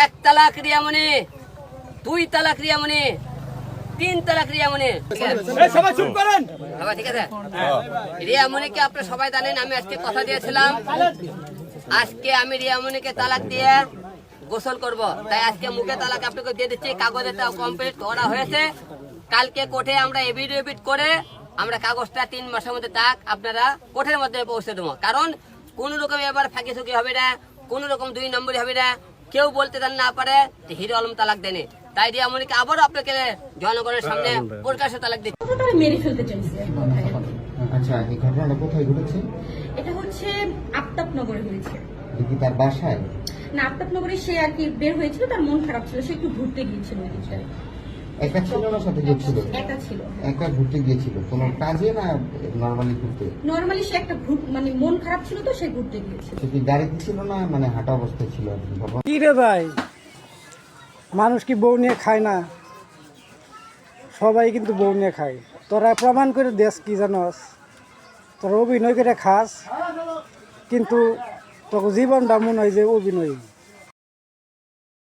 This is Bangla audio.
এক তালাক রিয়ামণি, দুই তালাক রিয়ামণি, তিন তালাক রিয়ামণি। সবাই চুপ করেন, সবাই ঠিক আছে। রিয়ামণিকে আপনারা সবাই জানেন, আমি আজকে কথা দিয়েছিলাম আজকে আমি রিয়ামণিকে তালাক দিয়ে গোসল করব, তাই আজকে মুখে তালাক আপনাকে দিয়ে দিচ্ছি। কাগজটা কমপ্লিট করা হয়েছে, কালকে কোর্টে আমরা এফিডেভিট করে আমরা কাগজটা 3 মাসের মধ্যে তাক আপনারা কোর্টের মধ্যে পৌঁছে দেবো। কারণ কোন রকম এবার ফাঁকি ঝুঁকি হবে না, কোন রকম 2 নম্বরই হবে না, কেউ বলতে না পারে যে হিরো আলম তালাক দেনে। তাই রিয়ামণিকে আবারও আপনাকে জনগণের সামনে প্রকাশ্যে তালাক দিচ্ছি। মেরে ফেলতে চাইছে। আচ্ছা, এই ঘটনাটা কোথায় ঘটেছে? এটা হচ্ছে আফতাবনগরে হয়েছে। দেখি তার বাসায় না, আফতাবনগরে সে আর কি বের হয়েছিল, তার মন খারাপ ছিল, সে একটু ঘুরতে গিয়েছিল ওই দিকটা। একা ছিল না সাথে কেউ ছিল? একা ছিল। একা ঘুরতে গিয়েছিল কোনো কাজে না নরমালি ঘুরতে? নরমালি সে একটা মানে মন খারাপ ছিল তো সে ঘুরতে গিয়েছিল। সে কি গাড়িতে ছিল না মানে হাঁটা অবস্থায় ছিল আর কি? কি রে ভাই, মানুষ কি বউ নিয়ে খায় না? সবাই কিন্তু বউ নিয়ে খায়। তোরা প্রমাণ করে দেশ কি জানস, তোরা অভিনয় করে খাস, কিন্তু তোকে জীবনটা মনে হয় যে অভিনয়।